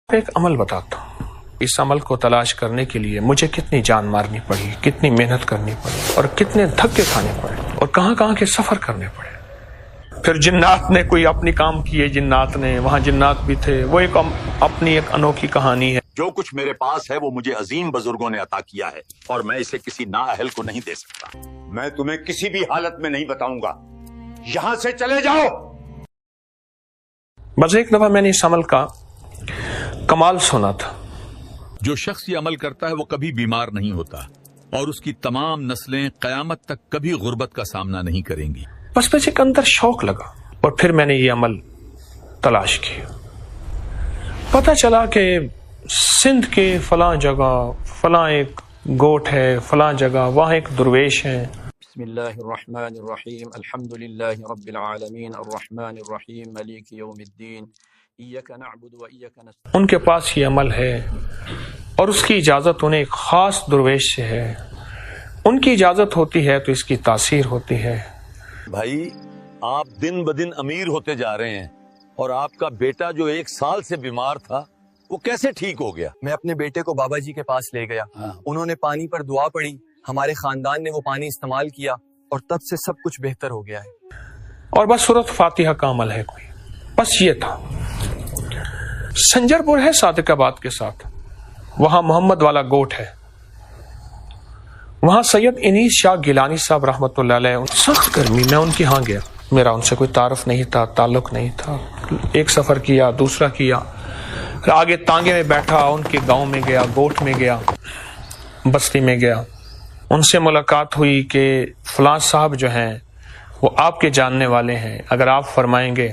ایک عمل بتاتا ہوں، اس عمل کو تلاش کرنے کے لیے مجھے کتنی جان مارنی پڑی، کتنی محنت کرنی پڑی اور کتنے دھکے کھانے پڑے اور کہاں کہاں کے سفر کرنے پڑے۔ پھر جنات نے کوئی اپنی کام کیے، جنات نے وہاں جنات بھی تھے، وہ ایک اپنی ایک انوکھی کہانی ہے۔ جو کچھ میرے پاس ہے وہ مجھے عظیم بزرگوں نے عطا کیا ہے اور میں اسے کسی نااہل کو نہیں دے سکتا۔ میں تمہیں کسی بھی حالت میں نہیں بتاؤں گا، یہاں سے چلے جاؤ۔ بس ایک دفعہ میں نے اس عمل کا کمال سنا تھا۔ جو شخص یہ عمل کرتا ہے وہ کبھی بیمار نہیں ہوتا اور اس کی تمام نسلیں قیامت تک کبھی غربت کا سامنا نہیں کریں گی۔ بس مجھے ایک اندر شوق لگا اور پھر میں نے یہ عمل تلاش کیا۔ پتہ چلا کہ سندھ کے فلاں جگہ فلاں ایک گوٹ ہے، فلاں جگہ وہاں ایک درویش ہیں۔ بسم اللہ الرحمن الرحیم، الحمد للہ رب العالمین، الرحمن الرحیم، مالک یوم الدین، ایاک نعبد و ایاک نستعین۔ ان کے پاس یہ عمل ہے اور اس کی اجازت انہیں ایک خاص درویش سے ہے۔ ان کی اجازت ہوتی ہے تو اس کی تاثیر ہوتی ہے۔ بھائی، آپ دن بدن امیر ہوتے جا رہے ہیں اور آپ کا بیٹا جو 1 سال سے بیمار تھا وہ کیسے ٹھیک ہو گیا؟ میں اپنے بیٹے کو بابا جی کے پاس لے گیا، انہوں نے پانی پر دعا پڑھی، ہمارے خاندان نے وہ پانی استعمال کیا اور تب سے سب کچھ بہتر ہو گیا ہے۔ اور بس سورۃ فاتحہ کا عمل ہے کوئی، بس یہ تھا۔ سنجر پور ہے صادق آباد کے ساتھ، وہاں محمد والا گوٹ ہے، وہاں سید انیس شاہ گیلانی صاحب رحمۃ اللہ علیہ، سخت گرمی میں ان کے ہاں گیا۔ میرا ان سے کوئی تعارف نہیں تھا، تعلق نہیں تھا۔ ایک سفر کیا، دوسرا کیا، پھر آگے تانگے میں بیٹھا، ان کے گاؤں میں گیا، گوٹ میں گیا، بستی میں گیا۔ ان سے ملاقات ہوئی کہ فلاں صاحب جو ہیں وہ آپ کے جاننے والے ہیں، اگر آپ فرمائیں گے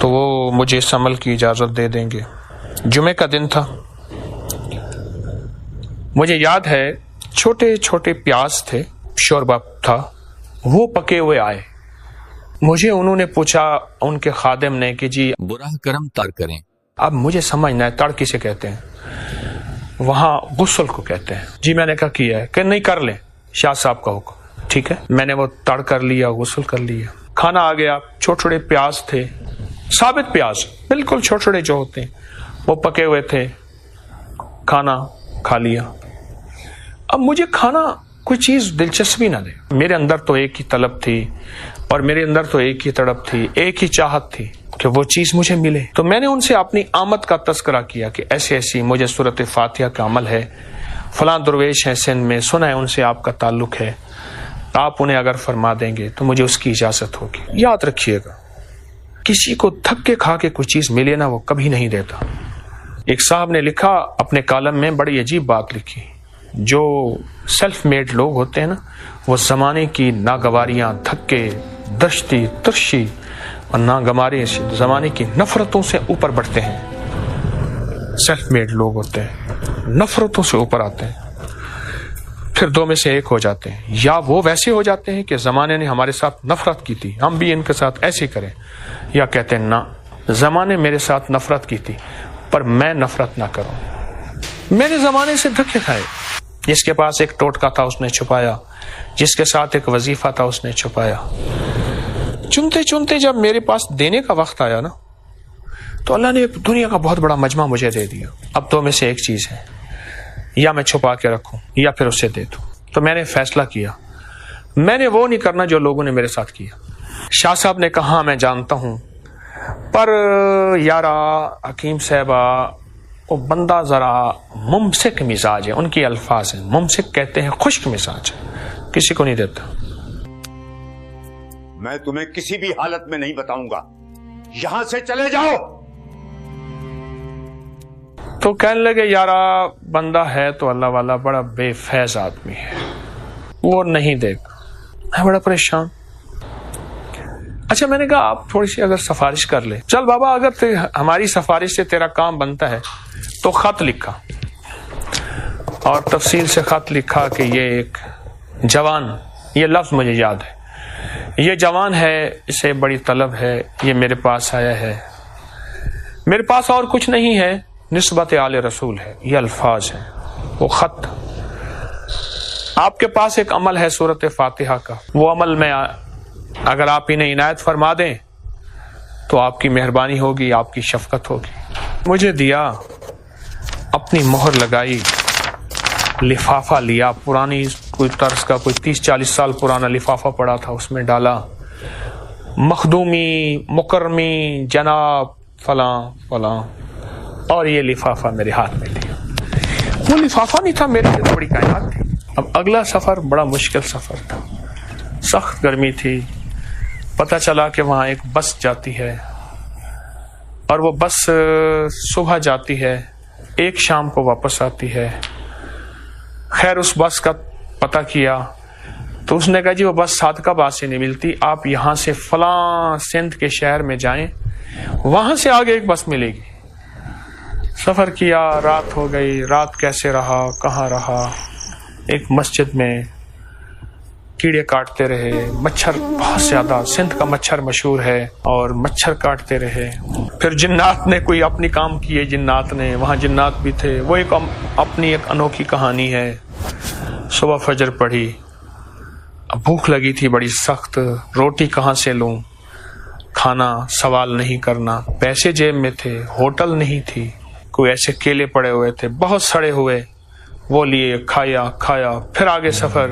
تو وہ مجھے اس عمل کی اجازت دے دیں گے۔ جمعے کا دن تھا، مجھے یاد ہے چھوٹے چھوٹے پیاز تھے، شوربہ تھا، وہ پکے ہوئے آئے۔ مجھے انہوں نے پوچھا، ان کے خادم نے، کہ جی براہ کرم تر کریں۔ اب مجھے سمجھنا ہے تڑ کسے کہتے ہیں، وہاں غسل کو کہتے ہیں۔ جی میں نے کہا کیا ہے، کہ نہیں کر لیں، شاہ صاحب کا حکم۔ ٹھیک ہے، میں نے وہ تڑ کر لیا، غسل کر لیا، کھانا آ گیا۔ چھوٹے چھوٹے پیاز تھے، ثابت پیاز، بالکل چھوٹے چھوٹے جو ہوتے ہیں، وہ پکے ہوئے تھے، کھانا کھا لیا۔ اب مجھے کھانا کوئی چیز دلچسپی نہ دے، میرے اندر تو ایک ہی طلب تھی اور میرے اندر تو ایک ہی تڑپ تھی، ایک ہی چاہت تھی کہ وہ چیز مجھے ملے۔ تو میں نے ان سے اپنی آمد کا تذکرہ کیا کہ ایسی ایسی مجھے سورۃ فاتحہ کا عمل ہے، فلاں درویش ہیں سندھ میں، سنا ہے ان سے آپ کا تعلق ہے، آپ انہیں اگر فرما دیں گے تو مجھے اس کی اجازت ہوگی۔ یاد رکھیے گا، کسی کو دھکے کھا کے کوئی چیز ملے نا، وہ کبھی نہیں دیتا۔ ایک صاحب نے لکھا اپنے کالم میں، بڑی عجیب بات لکھی، جو سیلف میڈ لوگ ہوتے ہیں نا، وہ زمانے کی ناگواریاں، دھکے، دشتی، ترشی اور ناگواری، زمانے کی نفرتوں سے اوپر بڑھتے ہیں۔ سیلف میڈ لوگ ہوتے ہیں، نفرتوں سے اوپر آتے ہیں، پھر 2 میں سے ایک ہو جاتے ہیں۔ یا وہ ویسے ہو جاتے ہیں کہ زمانے نے ہمارے ساتھ نفرت کی تھی، ہم بھی ان کے ساتھ ایسے کریں، یا کہتے ہیں نہ، زمانے میرے ساتھ نفرت کی تھی پر میں نفرت نہ کروں۔ میں نے زمانے سے دھکے کھائے، جس کے پاس ایک ٹوٹکا تھا اس نے چھپایا، جس کے ساتھ ایک وظیفہ تھا اس نے چھپایا۔ چنتے چنتے جب میرے پاس دینے کا وقت آیا نا، تو اللہ نے ایک دنیا کا بہت بڑا مجمع مجھے دے دیا۔ اب 2 میں سے ایک چیز ہے، یا میں چھپا کے رکھوں یا پھر اسے دے دوں۔ تو میں نے فیصلہ کیا، میں نے وہ نہیں کرنا جو لوگوں نے میرے ساتھ کیا۔ شاہ صاحب نے کہا میں جانتا ہوں، پر یارا حکیم صاحبہ، وہ بندہ ذرا ممسک مزاج ہے، ان کی الفاظ ہیں، ممسک کہتے ہیں خشک مزاج ہے، کسی کو نہیں دیتا۔ میں تمہیں کسی بھی حالت میں نہیں بتاؤں گا، یہاں سے چلے جاؤ۔ تو کہنے لگے یارا بندہ ہے تو اللہ والا، بڑا بے فیض آدمی ہے، وہ نہیں دے گا۔ میں بڑا پریشان۔ اچھا میں نے کہا آپ تھوڑی سی اگر سفارش کر لے۔ چل بابا، اگر ہماری سفارش سے تیرا کام بنتا ہے تو خط لکھا اور تفصیل سے خط لکھا کہ یہ ایک جوان، یہ لفظ مجھے یاد ہے، یہ جوان ہے، اسے بڑی طلب ہے، یہ میرے پاس آیا ہے، میرے پاس اور کچھ نہیں ہے، نسبت آل رسول ہے، یہ الفاظ ہیں، وہ خط۔ آپ کے پاس ایک عمل ہے سورۃ فاتحہ کا، وہ عمل میں اگر آپ انہیں عنایت فرما دیں تو آپ کی مہربانی ہوگی، آپ کی شفقت ہوگی۔ مجھے دیا، اپنی مہر لگائی، لفافہ لیا، پرانی کوئی طرز کا کوئی 30-40 سال پرانا لفافہ پڑا تھا، اس میں ڈالا، مخدومی، مکرمی، جناب فلاں فلاں، اور یہ لفافہ میرے ہاتھ میں لیا۔ وہ لفافہ نہیں تھا، میرے لیے بڑی کائنات تھی۔ اب اگلا سفر بڑا مشکل سفر تھا، سخت گرمی تھی۔ پتہ چلا کہ وہاں ایک بس جاتی ہے، اور وہ بس صبح جاتی ہے، ایک شام کو واپس آتی ہے۔ خیر اس بس کا پتہ کیا تو اس نے کہا جی وہ بس صادقہ آباد سے نہیں ملتی، آپ یہاں سے فلاں سندھ کے شہر میں جائیں، وہاں سے آگے ایک بس ملے گی۔ سفر کیا، رات ہو گئی، رات کیسے رہا، کہاں رہا، ایک مسجد میں کیڑے کاٹتے رہے، مچھر بہت زیادہ، سندھ کا مچھر مشہور ہے، اور مچھر کاٹتے رہے۔ پھر جنات نے کوئی اپنی کام کیے، جنات نے، وہاں جنات بھی تھے، وہ ایک اپنی ایک انوکھی کہانی ہے۔ صبح فجر پڑھی، اب بھوک لگی تھی بڑی سخت، روٹی کہاں سے لوں، کھانا سوال نہیں کرنا، پیسے جیب میں تھے، ہوٹل نہیں تھی، کوئی ایسے کیلے پڑے ہوئے تھے بہت سڑے ہوئے، وہ لیے، کھایا، پھر آگے سفر۔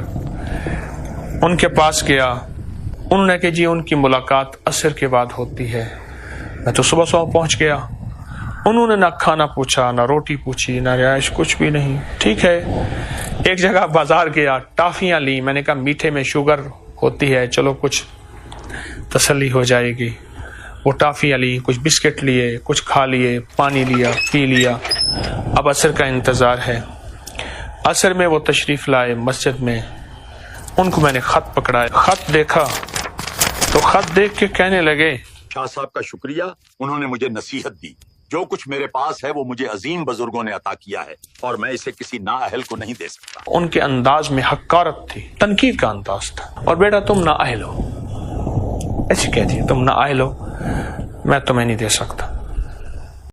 ان کے پاس گیا، انہوں نے کہ جی ان کی ملاقات عصر کے بعد ہوتی ہے۔ میں تو صبح پہنچ گیا، انہوں نے نہ کھانا پوچھا، نہ روٹی پوچھی، نہ رہائش، کچھ بھی نہیں۔ ٹھیک ہے، ایک جگہ بازار گیا، ٹافیاں لی، میں نے کہا میٹھے میں شوگر ہوتی ہے، چلو کچھ تسلی ہو جائے گی۔ وہ ٹافیاں لی، کچھ بسکٹ لیے، کچھ کھا لیے، پانی لیا، پی لیا۔ اب عصر کا انتظار ہے۔ عصر میں وہ تشریف لائے مسجد میں، ان کو میں نے خط پکڑایا، خط دیکھا تو خط دیکھ کے کہنے لگے شاہ صاحب کا شکریہ، انہوں نے مجھے نصیحت دی۔ جو کچھ میرے پاس ہے وہ مجھے عظیم بزرگوں نے عطا کیا ہے، اور میں اسے کسی نااہل کو نہیں دے سکتا۔ ان کے انداز میں حقارت تھی، تنقید کا انداز تھا، اور بیٹا تم نااہل ہو، ایسی کہتی ہے، تم نااہل ہو، میں تمہیں نہیں دے سکتا۔